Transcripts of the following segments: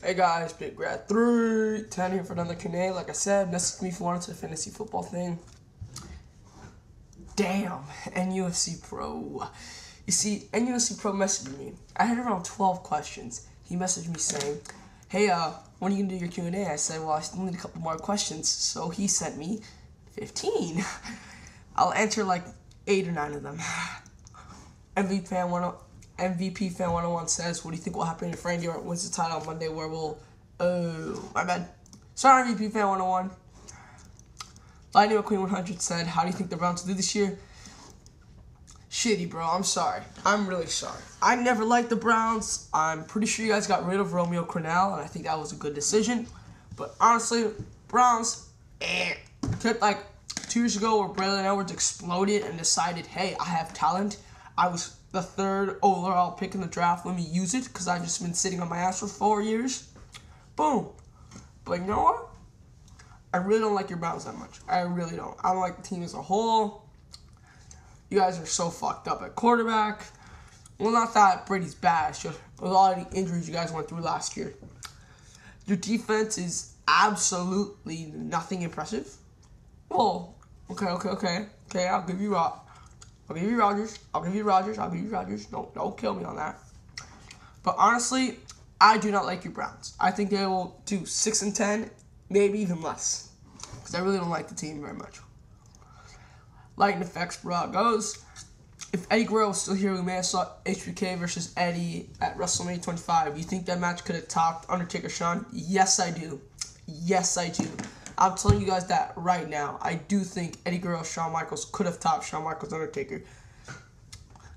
Hey guys, Bigrat310 here for another Q&A. Like I said, message me if you wanted to the fantasy football thing. Damn, NUFC Pro. You see, NUFC Pro messaged me. I had around 12 questions. He messaged me saying, hey, when are you going to do your Q&A? I said, well, I still need a couple more questions. So he sent me 15. I'll answer like 8 or 9 of them. MVP Fan 101 says, what do you think will happen if Randy Orton wins the title on Monday where we'll... Oh, my bad. Sorry, MVP Fan 101. Lightning McQueen 100 said, how do you think the Browns will do this year? Shitty, bro. I'm sorry. I'm really sorry. I never liked the Browns. I'm pretty sure you guys got rid of Romeo Crennel, and I think that was a good decision. But honestly, Browns, except like 2 years ago where Braylon Edwards exploded and decided, hey, I have talent. I was the 3rd overall pick in the draft. Let me use it because I've just been sitting on my ass for 4 years. Boom. But you know what? I really don't like your Browns that much. I really don't. I don't like the team as a whole. You guys are so fucked up at quarterback. Well, not that Brady's bad. It's just with all the injuries you guys went through last year. Your defense is absolutely nothing impressive. Well, okay. I'll give you Rodgers. I'll give you Rodgers. Don't kill me on that. But honestly, I do not like your Browns. I think they will do 6-10, maybe even less. Because I really don't like the team very much. LightingEffectsBruh goes, if Eddie Guerrero was still here, we may have saw HBK versus Eddie at Wrestlemania 25. You think that match could have topped Undertaker Shawn? Yes, I do. Yes, I do. I'm telling you guys that right now. I do think Eddie Guerrero, Shawn Michaels could have topped Shawn Michaels and Undertaker.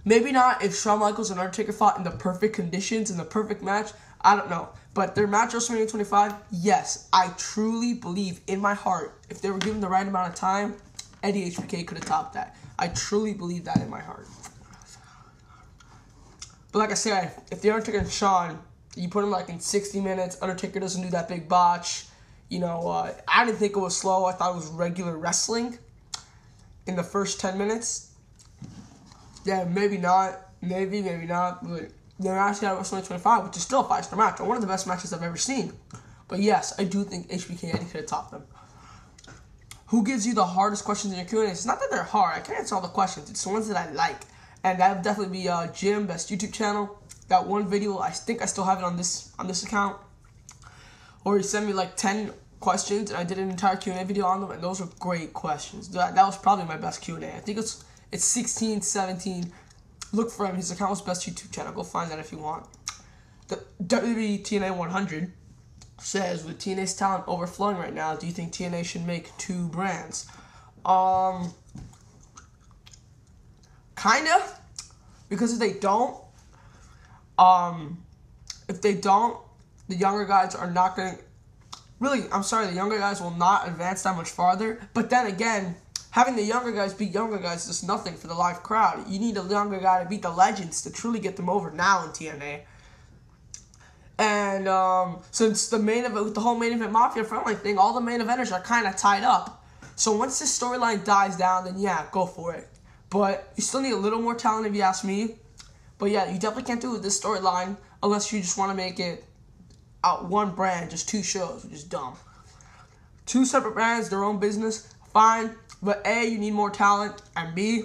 Maybe not if Shawn Michaels and Undertaker fought in the perfect conditions, in the perfect match. I don't know. But their match at WrestleMania 25, yes, I truly believe in my heart, if they were given the right amount of time, Eddie HBK could have topped that. I truly believe that in my heart. But like I said, if the Undertaker and Shawn, you put them like in 60 minutes, Undertaker doesn't do that big botch. You know, I didn't think it was slow. I thought it was regular wrestling in the first 10 minutes. Yeah, maybe not. Maybe not. But they're actually at WrestleMania 25, which is still a 5-star match. One of the best matches I've ever seen. But yes, I do think HBK Eddie could have topped them. Who gives you the hardest questions in your Q&A? It's not that they're hard. I can't answer all the questions. It's the ones that I like. And that would definitely be Jim, best YouTube channel. That one video, I think I still have it on this account. Or he sent me like 10 questions, and I did an entire Q&A video on them, and those were great questions. That was probably my best Q&A. I think it's 16, 17. Look for him. His account was best YouTube channel. Go find that if you want. The WWE 100 says, with TNA's talent overflowing right now, do you think TNA should make 2 brands? Kinda. Because if they don't, the younger guys are not going to... Really, I'm sorry, the younger guys will not advance that much farther. But then again, having the younger guys beat younger guys is nothing for the live crowd. You need a younger guy to beat the legends to truly get them over now in TNA. And since the main event, with the whole main event Mafia friendly thing, all the main eventers are kind of tied up. So once this storyline dies down, then yeah, go for it. But you still need a little more talent if you ask me. But yeah, you definitely can't do it with this storyline unless you just want to make it out one brand, just 2 shows, which is dumb. 2 separate brands, their own business, fine. But A, you need more talent, and B,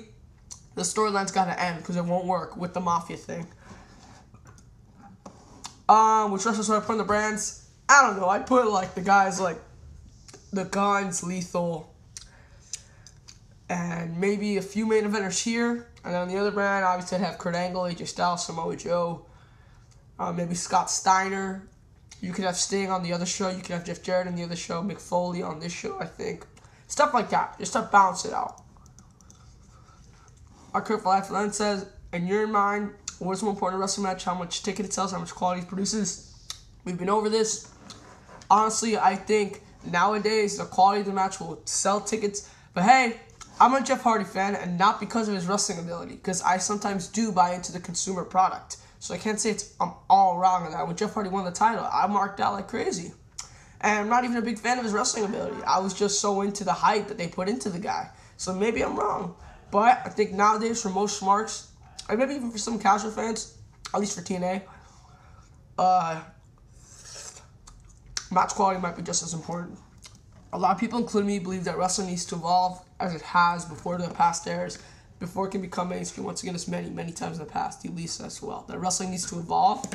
the storyline's got to end because it won't work with the Mafia thing. Which wrestlers would I put in the brands? I don't know. I'd put like the guys like the Guns, Lethal, and maybe a few main eventers here. And then on the other brand, obviously I'd have Kurt Angle, AJ Styles, Samoa Joe, maybe Scott Steiner. You could have Sting on the other show. You could have Jeff Jarrett on the other show. Mick Foley on this show, I think. Stuff like that. Just to balance it out. Our Kurt Flatland says, in your mind, what's more important in a wrestling match? How much ticket it sells, how much quality it produces? We've been over this. Honestly, I think nowadays the quality of the match will sell tickets. But hey, I'm a Jeff Hardy fan, and not because of his wrestling ability, because I sometimes do buy into the consumer product. So I can't say I'm all wrong on that. When Jeff Hardy won the title, I marked out like crazy. And I'm not even a big fan of his wrestling ability. I was just so into the hype that they put into the guy. So maybe I'm wrong. But I think nowadays for most smarts, or maybe even for some casual fans, at least for TNA, match quality might be just as important. A lot of people, including me, believe that wrestling needs to evolve as it has before the past eras, before it can become mainstream once again as many times in the past. You least as well. That wrestling needs to evolve.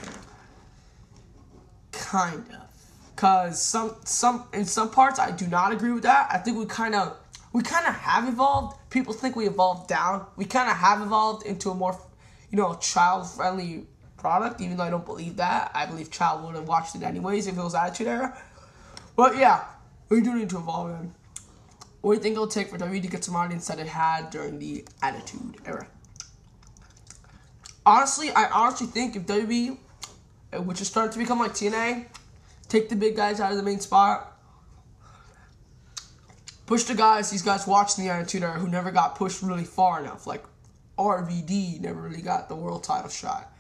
Kind of. Because in some parts I do not agree with that. I think we kind of have evolved. People think we evolved down. We kind of have evolved into a more, child-friendly product, even though I don't believe that. I believe child would have watched it anyways if it was Attitude Era. But yeah, we do need to evolve, man. What do you think it'll take for WWE to get some audience that it had during the Attitude Era? Honestly, I think if WWE, which is starting to become like TNA, take the big guys out of the main spot, push these guys watching the Attitude Era who never got pushed really far enough, like RVD never really got the world title shot.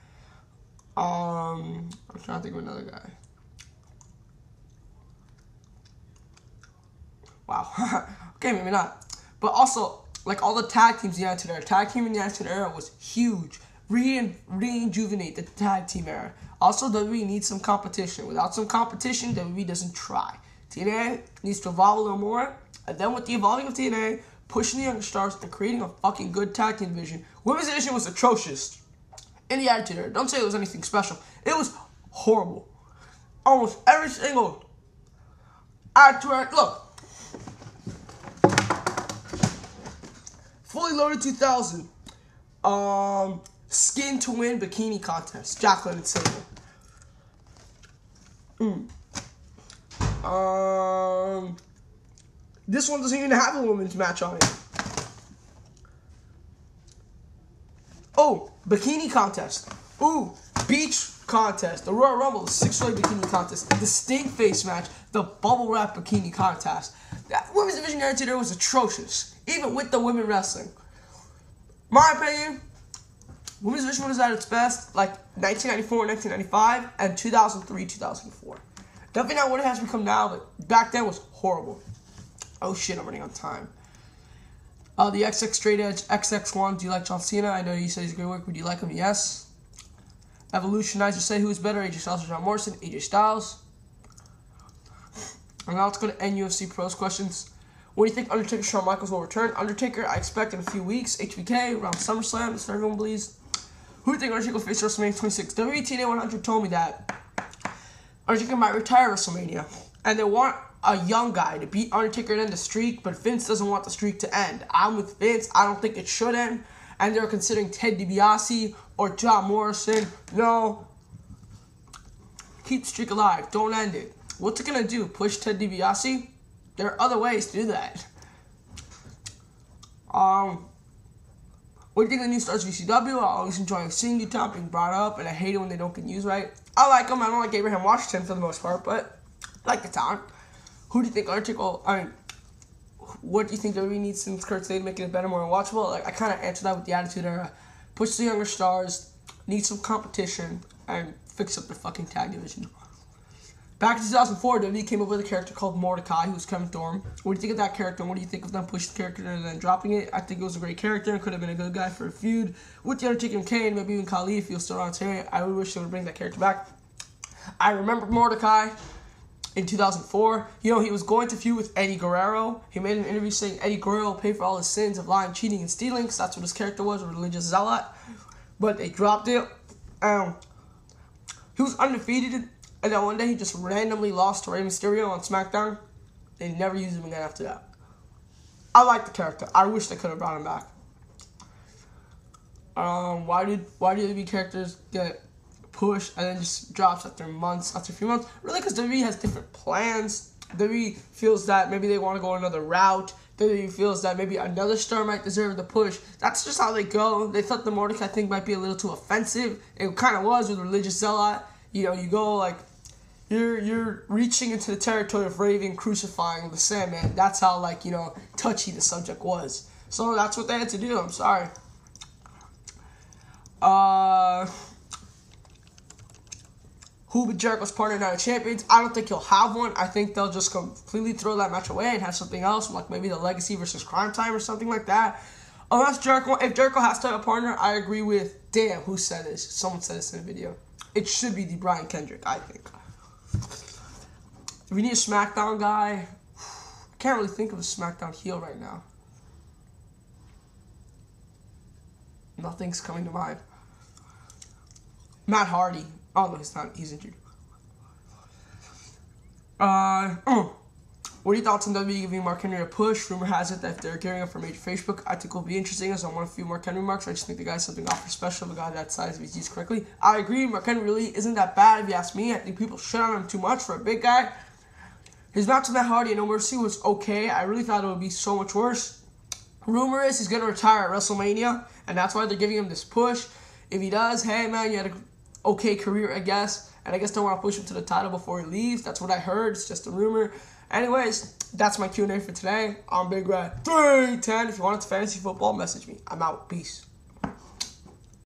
I'm trying to think of another guy. Wow. Okay, maybe not. But also, like all the tag teams in the Attitude Era. Tag team in the Attitude Era was huge. Rejuvenate the tag team era. Also, WWE needs some competition. Without some competition, WWE doesn't try. TNA needs to evolve a little more. And then with the evolving of TNA, pushing the younger stars and creating a fucking good tag team division. Women's division was atrocious in the Attitude Era. Don't say it was anything special. It was horrible. Almost every single Attitude Era. Look. Fully Loaded 2000. Skin to win bikini contest. Jacqueline and Sable. This one doesn't even have a women's match on it. Oh, bikini contest. Ooh, beach contest. The Royal Rumble, the 6-way bikini contest. The stink face match. The bubble wrap bikini contest. That women's division era today was atrocious. Even with the women wrestling. My opinion, women's division was at its best, like 1994, 1995, and 2003, 2004. Definitely not what it has become now, but back then was horrible. Oh shit, I'm running on time. The XX Straight Edge, XX1, do you like John Cena? I know you said he's a great worker, do you like him? Yes. Evolutionizer, say who's better, AJ Styles or John Morrison? AJ Styles. And now let's go to NUFC Pros questions. What do you think Undertaker, Shawn Michaels will return? Undertaker, I expect in a few weeks. HBK, around SummerSlam, that's what everyone believes. Who do you think Undertaker will face WrestleMania 26? WTNA 100 told me that Undertaker might retire WrestleMania. And they want a young guy to beat Undertaker and end the streak, but Vince doesn't want the streak to end. I'm with Vince. I don't think it should end. And they're considering Ted DiBiase or John Morrison. No. Keep the streak alive. Don't end it. What's it going to do? Push Ted DiBiase? There are other ways to do that. What do you think of the new stars VCW? I always enjoy seeing new talent being brought up, and I hate it when they don't get used right. I like them. I don't like Abraham Washington for the most part, but I like the talent. Who do you think Undertaker? What do you think WWE needs since Kurt State making it better, more watchable? Like I kind of answered that with the Attitude Era. Push the younger stars, need some competition, and fix up the fucking tag division. Back in 2004, WWE came up with a character called Mordecai, who was Kevin Thorne. What do you think of that character, and what do you think of them pushing the character and then dropping it? I think it was a great character and could have been a good guy for a feud with The Undertaker and Kane, maybe even Khali if he was still around today. I would wish they would bring that character back. I remember Mordecai in 2004. You know, he was going to feud with Eddie Guerrero. He made an interview saying Eddie Guerrero will pay for all his sins of lying, cheating, and stealing, because that's what his character was, a religious zealot. But they dropped it. He was undefeated. And then one day he just randomly lost to Rey Mysterio on SmackDown. They never used him again after that. I like the character. I wish they could have brought him back. Why do WWE characters get pushed and then just drops after a few months? Really, because WWE has different plans. WWE feels that maybe they want to go another route. WWE feels that maybe another star might deserve the push. That's just how they go. They thought the Mordecai thing might be a little too offensive. It kind of was with religious zealot. You know, you go like, you're reaching into the territory of Raven crucifying the Sandman. That's how, like, you know, touchy the subject was. So that's what they had to do. I'm sorry. Who would Jericho's partner Night of Champions? I don't think he'll have one. I think they'll just completely throw that match away and have something else, like maybe the Legacy versus Crime Time or something like that. Unless if Jericho has to have a partner, I agree with, damn, who said this? Someone said this in a video. It should be the Brian Kendrick, I think. If you need a SmackDown guy, I can't really think of a SmackDown heel right now. Nothing's coming to mind. Matt Hardy. Oh, no, he's not. He's injured. What are your thoughts on WWE giving Mark Henry a push? Rumor has it that if they're gearing up for major Facebook, I think it will be interesting as I want a few Mark Henry marks. I just think the guy's something off for special. A guy that size, if he's used correctly. I agree. Mark Henry really isn't that bad, if you ask me. I think people shit on him too much for a big guy. His match with Matt Hardy and No Mercy was okay. I really thought it would be so much worse. Rumor is he's going to retire at Wrestlemania, and that's why they're giving him this push. If he does, hey, man, you had an okay career, I guess. And I guess they want to push him to the title before he leaves. That's what I heard. It's just a rumor. Anyways, that's my Q&A for today. I'm Bigrat310. If you want it to fantasy football, message me. I'm out. Peace.